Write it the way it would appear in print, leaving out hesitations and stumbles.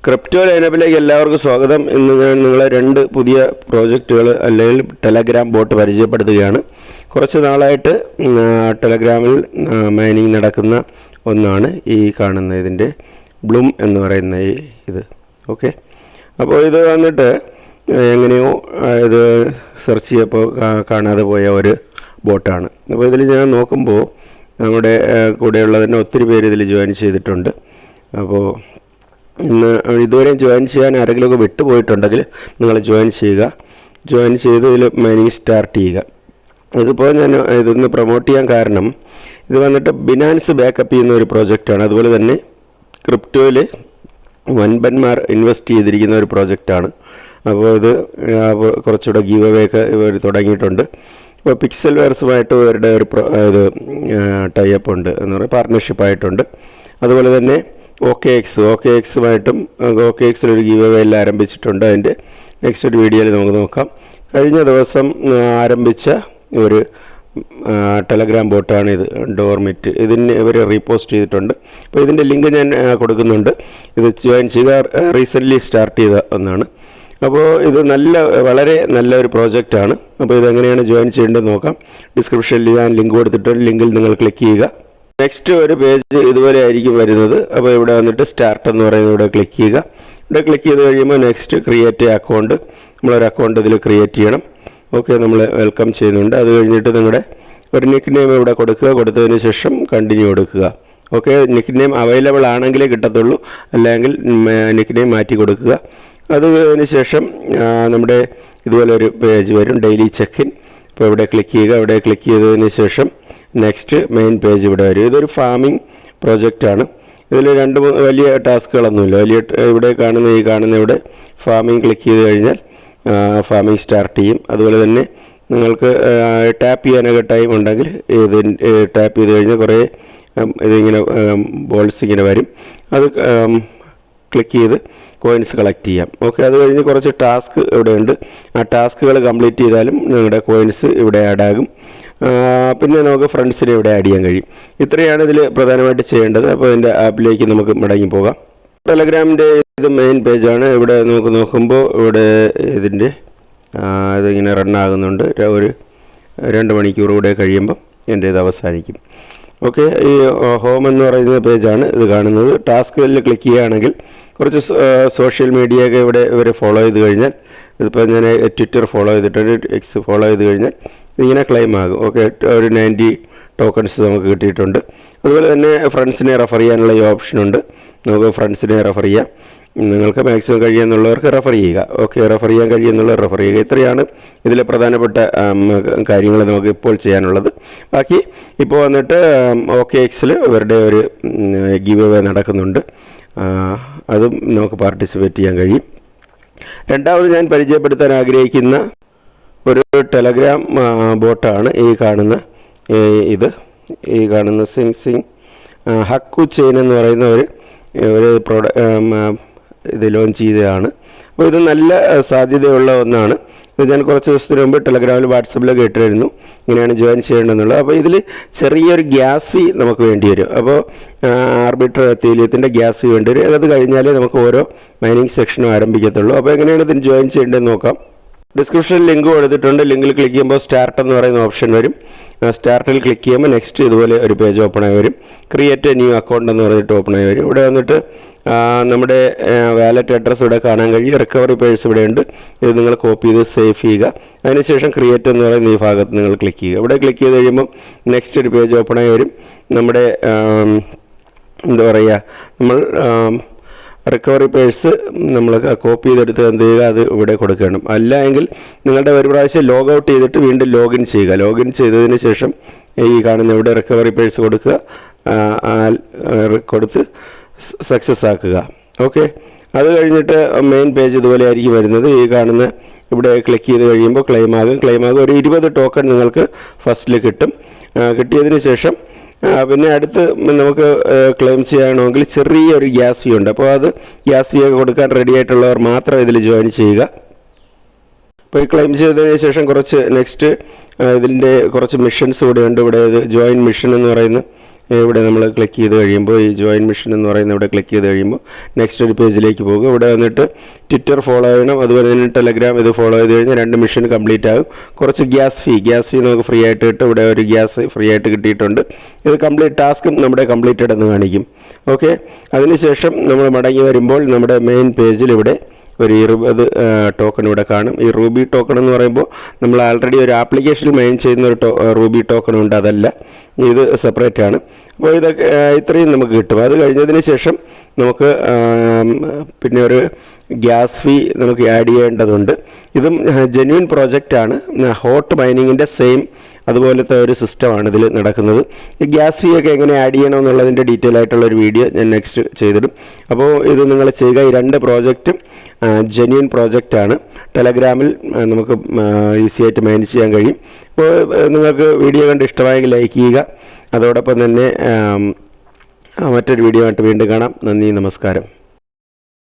Crypto ലൈനപ്പിലേക്ക് എല്ലാവർക്കും സ്വാഗതം. ഇന്ന് ഞാൻ നിങ്ങളെ രണ്ട് പുതിയ പ്രോജക്റ്റുകൾ അല്ലെങ്കിൽ ടെലഗ്രാം ബോട്ട് പരിചയപ്പെടുത്തുകയാണ്. കുറച്ച് നാളായിട്ട് ടെലഗ്രാമിൽ മൈനിങ് നടക്കുന്ന ഒന്നാണ് ഈ കാണുന്ന ഇതിൻ്റെ ബ്ലൂം എന്ന് പറയുന്ന ഇത്. ഓക്കെ, അപ്പോൾ ഇത് വന്നിട്ട് എങ്ങനെയോ ഇത് സെർച്ച് ചെയ്യപ്പോൾ കാണാതെ പോയ ഒരു ബോട്ടാണ്. അപ്പോൾ ഇതിൽ ഞാൻ നോക്കുമ്പോൾ നമ്മുടെ കൂടെയുള്ള തന്നെ ഒത്തിരി പേര് ഇതിൽ ജോയിൻ ചെയ്തിട്ടുണ്ട്. അപ്പോൾ ഇന്ന് ഇതുവരെ ജോയിൻ ചെയ്യാൻ ആരെങ്കിലുമൊക്കെ വിട്ടുപോയിട്ടുണ്ടെങ്കിൽ നിങ്ങൾ ജോയിൻ ചെയ്യുക. ജോയിൻ ചെയ്ത് ഇതിൽ മൈനിങ് സ്റ്റാർട്ട് ചെയ്യുക. ഇതിപ്പോൾ ഞാൻ ഇതൊന്ന് പ്രൊമോട്ട് ചെയ്യാൻ കാരണം ഇത് വന്നിട്ട് ബിനാൻസ് ബാക്കപ്പ് ചെയ്യുന്ന ഒരു പ്രോജക്റ്റാണ്. അതുപോലെ തന്നെ ക്രിപ്റ്റോയിൽ വൻപന്മാർ ഇൻവെസ്റ്റ് ചെയ്തിരിക്കുന്ന ഒരു പ്രോജക്റ്റാണ്. അപ്പോൾ ഇത് കുറച്ചുകൂടെ ഗീവ് അവേ ഒക്കെ ഇവർ തുടങ്ങിയിട്ടുണ്ട്. ഇപ്പോൾ പിക്സൽ വെയർസുമായിട്ട് ഇവരുടെ ഒരു ഇത് ടൈപ്പ് ഉണ്ട് എന്ന് പറയുക, പാർട്ട്ണർഷിപ്പായിട്ടുണ്ട്. അതുപോലെ തന്നെ OKXുമായിട്ടും OKXിലൊരു ഗീവ് അവേ എല്ലാം ആരംഭിച്ചിട്ടുണ്ട്. അതിൻ്റെ നെക്സ്റ്റ് ഒരു വീഡിയോയിൽ നമുക്ക് നോക്കാം. കഴിഞ്ഞ ദിവസം ആരംഭിച്ച ഒരു ടെലഗ്രാം ബോട്ടാണ് ഇത്, ഡോർമിറ്റ്. ഇതിന് ഇവർ റീപോസ്റ്റ് ചെയ്തിട്ടുണ്ട്. അപ്പോൾ ഇതിൻ്റെ ലിങ്ക് ഞാൻ കൊടുക്കുന്നുണ്ട്. ഇത് ജോയിൻ ചെയ്ത റീസെൻ്റ്ലി സ്റ്റാർട്ട് ചെയ്ത ഒന്നാണ്. അപ്പോൾ ഇത് വളരെ നല്ലൊരു പ്രോജക്റ്റാണ്. അപ്പോൾ ഇതെങ്ങനെയാണ് ജോയിൻ ചെയ്യേണ്ടതെന്ന് നോക്കാം. ഡിസ്ക്രിപ്ഷനിൽ ഞാൻ ലിങ്ക് കൊടുത്തിട്ടുണ്ട്. ലിങ്കിൽ നിങ്ങൾ ക്ലിക്ക് ചെയ്യുക. നെക്സ്റ്റ് ഒരു പേജ് ഇതുപോലെ ആയിരിക്കും വരുന്നത്. അപ്പോൾ ഇവിടെ വന്നിട്ട് സ്റ്റാർട്ട് എന്ന് പറയുന്നത് ഇവിടെ ക്ലിക്ക് ചെയ്യുക. ഇവിടെ ക്ലിക്ക് ചെയ്ത് കഴിയുമ്പോൾ നെക്സ്റ്റ് ക്രിയേറ്റ് അക്കൗണ്ട്, നമ്മളൊരു അക്കൗണ്ട് ഇതിൽ ക്രിയേറ്റ് ചെയ്യണം. ഓക്കെ, നമ്മൾ വെൽക്കം ചെയ്യുന്നുണ്ട്. അത് കഴിഞ്ഞിട്ട് നിങ്ങളുടെ ഒരു നിക്ക് നെയിം ഇവിടെ കൊടുക്കുക. കൊടുത്തതിന് ശേഷം കണ്ടിന്യൂ കൊടുക്കുക. ഓക്കെ, നിക്ക് നെയിം അവൈലബിൾ ആണെങ്കിലേ കിട്ടത്തുള്ളൂ, അല്ലെങ്കിൽ നിക്ക് നെയിം മാറ്റി കൊടുക്കുക. അതിന് ശേഷം നമ്മുടെ ഇതുപോലെ ഒരു പേജ് വരും, ഡെയിലി ചെക്ക് ഇൻ. അപ്പോൾ ഇവിടെ ക്ലിക്ക് ചെയ്യുക. ഇവിടെ ക്ലിക്ക് ചെയ്തതിന് ശേഷം നെക്സ്റ്റ് മെയിൻ പേജ് ഇവിടെ വരും. ഇതൊരു ഫാമിംഗ് പ്രോജക്റ്റാണ്. ഇതിൽ വലിയ ടാസ്കുകളൊന്നുമില്ല. ഇവിടെ കാണുന്ന ഇവിടെ ഫാമിംഗ് ക്ലിക്ക് ചെയ്ത് കഴിഞ്ഞാൽ ഫാമിംഗ് സ്റ്റാർട്ട് ചെയ്യും. അതുപോലെ തന്നെ നിങ്ങൾക്ക് ടാപ്പ് ചെയ്യാനൊക്കെ ടൈം ഉണ്ടെങ്കിൽ ഇത് ടാപ്പ് ചെയ്ത് കഴിഞ്ഞാൽ കുറേ ഇതിങ്ങനെ ബോൾസ് ഇങ്ങനെ വരും. അത് ക്ലിക്ക് ചെയ്ത് കോയിൻസ് കളക്ട് ചെയ്യാം. ഓക്കെ, അത് കഴിഞ്ഞ് കുറച്ച് ടാസ്ക് ഇവിടെ ഉണ്ട്. ആ ടാസ്കുകൾ കംപ്ലീറ്റ് ചെയ്താലും നിങ്ങളുടെ കോയിൻസ് ഇവിടെ ആഡ് ആകും. പിന്നെ നമുക്ക് ഫ്രണ്ട്സിനെ ഇവിടെ ആഡ് ചെയ്യാൻ കഴിയും. ഇത്രയാണ് ഇതിൽ പ്രധാനമായിട്ട് ചെയ്യേണ്ടത്. അപ്പോൾ ഇതിൻ്റെ ആപ്പിലേക്ക് നമുക്ക് മടങ്ങി പോകാം. ടെലഗ്രാമിൻ്റെ ഇത് മെയിൻ പേജാണ്. ഇവിടെ നമുക്ക് നോക്കുമ്പോൾ ഇവിടെ ഇതിങ്ങനെ റൺ ആകുന്നുണ്ട്. ഒരു 2 മണിക്കൂർ കൂടെ കഴിയുമ്പം എൻ്റെ ഇത് അവസാനിക്കും. ഓക്കെ, ഈ ഹോം എന്ന് പറയുന്ന പേജാണ് ഇത് കാണുന്നത്. ടാസ്കുകളിൽ ക്ലിക്ക് ചെയ്യുകയാണെങ്കിൽ കുറച്ച് സോഷ്യൽ മീഡിയയൊക്കെ ഇവിടെ ഇവർ ഫോളോ ചെയ്ത് കഴിഞ്ഞാൽ, ഇതിപ്പോൾ ഞാൻ ട്വിറ്റർ ഫോളോ ചെയ്തിട്ടുണ്ട്, എക്സ് ഫോളോ ചെയ്ത് കഴിഞ്ഞാൽ ഇങ്ങനെ ക്ലെയിം ആകും. ഓക്കെ, ഒരു 90 ടോക്കൺസ് നമുക്ക് കിട്ടിയിട്ടുണ്ട്. അതുപോലെ തന്നെ ഫ്രണ്ട്സിനെ റെഫർ ചെയ്യാനുള്ള ഈ ഓപ്ഷനുണ്ട്. നമുക്ക് ഫ്രണ്ട്സിനെ റെഫർ ചെയ്യാം. നിങ്ങൾക്ക് മാക്സിമം കഴിയുന്നുള്ളവർക്ക് റെഫർ ചെയ്യുക. ഓക്കെ, റെഫർ ചെയ്യാൻ കഴിയുന്നുള്ളവർ റെഫർ ചെയ്യുക. ഇത്രയാണ് ഇതിലെ പ്രധാനപ്പെട്ട കാര്യങ്ങൾ നമുക്ക് ഇപ്പോൾ ചെയ്യാനുള്ളത്. ബാക്കി ഇപ്പോൾ വന്നിട്ട് OKXിൽ ഇവരുടെ ഒരു ഗീവ് അവേ നടക്കുന്നുണ്ട്. അതും നമുക്ക് പാർട്ടിസിപ്പേറ്റ് ചെയ്യാൻ കഴിയും. രണ്ടാമത് ഞാൻ പരിചയപ്പെടുത്താൻ ആഗ്രഹിക്കുന്ന ഒരു ടെലഗ്രാം ബോട്ടാണ് ഈ കാണുന്ന സിങ് ഹക്കു ചെയിൻ എന്ന് പറയുന്ന ഒരു ഇത് ലോഞ്ച് ചെയ്തതാണ്. അപ്പോൾ ഇത് നല്ല സാധ്യതയുള്ള ഒന്നാണ്. ഇത് ഞാൻ കുറച്ച് ദിവസത്തിന് മുമ്പ് ടെലഗ്രാമിൽ വാട്സപ്പിലൊക്കെ ഇട്ടിരുന്നു ഇങ്ങനെയാണ് ജോയിൻ ചെയ്യേണ്ടതെന്നുള്ളത്. അപ്പോൾ ഇതിൽ ചെറിയൊരു ഗ്യാസ് ഫീ നമുക്ക് വേണ്ടി വരും. അപ്പോൾ ആർബിട്രർ എത്തീലിയത്തിൻ്റെ ഗ്യാസ് ഫീ വേണ്ടി വരും. അത് കഴിഞ്ഞാലേ നമുക്ക് ഓരോ മൈനിങ് സെക്ഷനും ആരംഭിക്കത്തുള്ളൂ. അപ്പോൾ എങ്ങനെയാണ് ഇതിന് ജോയിൻ ചെയ്യേണ്ടതെന്ന് നോക്കാം. ഡിസ്ക്രിപ്ഷനിൽ ലിങ്ക് കൊടുത്തിട്ടുണ്ട്. ലിങ്കിൽ ക്ലിക്ക് ചെയ്യുമ്പോൾ സ്റ്റാർട്ട് എന്ന് പറയുന്ന ഓപ്ഷൻ വരും. സ്റ്റാർട്ടിൽ ക്ലിക്ക് ചെയ്യുമ്പോൾ നെക്സ്റ്റ് ഇതുപോലെ ഒരു പേജ് ഓപ്പൺ ആയി വരും. ക്രിയേറ്റ് ന്യൂ അക്കൗണ്ട് എന്ന് പറഞ്ഞിട്ട് ഓപ്പൺ ആയി വരും. ഇവിടെ വന്നിട്ട് നമ്മുടെ വാലറ്റ് അഡ്രസ്സ് ഇവിടെ കാണാൻ കഴിയും. റിക്കവറി പേഴ്സ് ഇവിടെ ഉണ്ട്. ഇത് നിങ്ങൾ കോപ്പി ചെയ്ത് സേവ് ചെയ്യുക. അതിനുശേഷം ക്രിയേറ്റ് എന്ന് പറയുന്ന ഈ ഭാഗത്ത് നിങ്ങൾ ക്ലിക്ക് ചെയ്യുക. ഇവിടെ ക്ലിക്ക് ചെയ്ത് കഴിയുമ്പോൾ നെക്സ്റ്റ് ഒരു പേജ് ഓപ്പൺ ആയി വരും. നമ്മുടെ നമ്മൾ റിക്കവറി പേഴ്സ് നമ്മൾ കോപ്പി ചെയ്തെടുത്ത് എന്ത് ചെയ്യുക, അത് ഇവിടെ കൊടുക്കണം. അല്ല എങ്കിൽ നിങ്ങളുടെ ഒരു പ്രാവശ്യം ലോഗ് ഔട്ട് ചെയ്തിട്ട് വീണ്ടും ലോഗിൻ ചെയ്യുക. ലോഗിൻ ചെയ്തതിന് ശേഷം ഈ കാണുന്ന ഇവിടെ റിക്കവറി പേഴ്സ് കൊടുക്കുക. കൊടുത്ത് സക്സസ് ആക്കുക. ഓക്കെ, അത് കഴിഞ്ഞിട്ട് മെയിൻ പേജ് ഇതുപോലെ ആയിരിക്കും വരുന്നത്. ഈ കാണുന്ന ഇവിടെ ക്ലിക്ക് ചെയ്ത് കഴിയുമ്പോൾ ക്ലെയിം ആകും. ഒരു 20 ടോക്കൺ നിങ്ങൾക്ക് ഫസ്റ്റിൽ കിട്ടും. കിട്ടിയതിന് ശേഷം പിന്നെ അടുത്ത് നമുക്ക് ക്ലെയിം ചെയ്യണമെങ്കിൽ ചെറിയൊരു ഗ്യാസ് ഫീ ഉണ്ട്. അപ്പോൾ അത് ഗ്യാസ് ഫീ ഒക്കെ കൊടുക്കാൻ റെഡി ആയിട്ടുള്ളവർ മാത്രം ഇതിൽ ജോയിൻ ചെയ്യുക. അപ്പോൾ ഈ ക്ലെയിം ചെയ്തതിന് ശേഷം കുറച്ച് നെക്സ്റ്റ് ഇതിൻ്റെ കുറച്ച് മിഷൻസ് ഇവിടെ ഉണ്ട്. ഇവിടെ ജോയിൻ മിഷൻ എന്ന് പറയുന്ന ഇവിടെ നമ്മൾ ക്ലിക്ക് ചെയ്ത് കഴിയുമ്പോൾ ഈ ജോയിൻ മിഷൻ എന്ന് പറയുന്ന ഇവിടെ ക്ലിക്ക് ചെയ്ത് കഴിയുമ്പോൾ നെക്സ്റ്റ് ഒരു പേജിലേക്ക് പോകും. ഇവിടെ വന്നിട്ട് ട്വിറ്റർ ഫോളോ ചെയ്യണം, അതുപോലെ തന്നെ ടെലഗ്രാം ഇത് ഫോളോ ചെയ്ത് കഴിഞ്ഞാൽ 2 മിഷൻ കംപ്ലീറ്റ് ആകും. കുറച്ച് ഗ്യാസ് ഫീ നമുക്ക് ഫ്രീ ആയിട്ട് കിട്ടും. ഇവിടെ ഒരു ഗ്യാസ് ഫ്രീ ആയിട്ട് കിട്ടിയിട്ടുണ്ട്. ഇത് ടാസ്കും നമ്മുടെ കംപ്ലീറ്റഡ് എന്ന് കാണിക്കും. ഓക്കെ, അതിനുശേഷം നമ്മൾ മടങ്ങി വരുമ്പോൾ നമ്മുടെ മെയിൻ പേജിൽ ഇവിടെ ഒരു 20 ടോക്കൺ ഇവിടെ കാണും. ഈ റൂബി ടോക്കൺ എന്ന് പറയുമ്പോൾ നമ്മൾ ആൾറെഡി ഒരു ആപ്ലിക്കേഷനിൽ മൈൻ ചെയ്യുന്ന ഒരു റൂബി ടോക്കൺ ഉണ്ട്, അതല്ല, ഇത് സെപ്പറേറ്റ് ആണ്. അപ്പോൾ ഇതൊക്കെ ഇത്രയും നമുക്ക് കിട്ടും. അത് കഴിഞ്ഞതിന് ശേഷം നമുക്ക് പിന്നെ ഒരു ഗ്യാസ് ഫീ നമുക്ക് ആഡ് ചെയ്യേണ്ടതുണ്ട്. ഇതും ജെന്യൂൻ പ്രോജക്റ്റാണ്. ഹോട്ട് മൈനിങ്ങിൻ്റെ സെയിം അതുപോലത്തെ ഒരു സിസ്റ്റമാണ് ഇതിൽ നടക്കുന്നത്. ഈ ഗ്യാസ് ഫീ ഒക്കെ എങ്ങനെ ആഡ് ചെയ്യണമെന്നുള്ളതിൻ്റെ ഡീറ്റെയിൽ ആയിട്ടുള്ളൊരു വീഡിയോ ഞാൻ നെക്സ്റ്റ് ചെയ്തിടും. അപ്പോൾ ഇത് നിങ്ങൾ ചെയ്യുക. ഈ 2 പ്രോജക്റ്റും ജെന്യൂൻ പ്രോജക്റ്റാണ്. ടെലഗ്രാമിൽ നമുക്ക് ഈസി ആയിട്ട് മാനേജ് ചെയ്യാൻ കഴിയും. അപ്പോൾ നിങ്ങൾക്ക് വീഡിയോ കണ്ട് ഇഷ്ടമായെങ്കിൽ ലൈക്ക് ചെയ്യുക. അതോടൊപ്പം തന്നെ മറ്റൊരു വീഡിയോ ആയിട്ട് വീണ്ടും കാണാം. നന്ദി, നമസ്കാരം.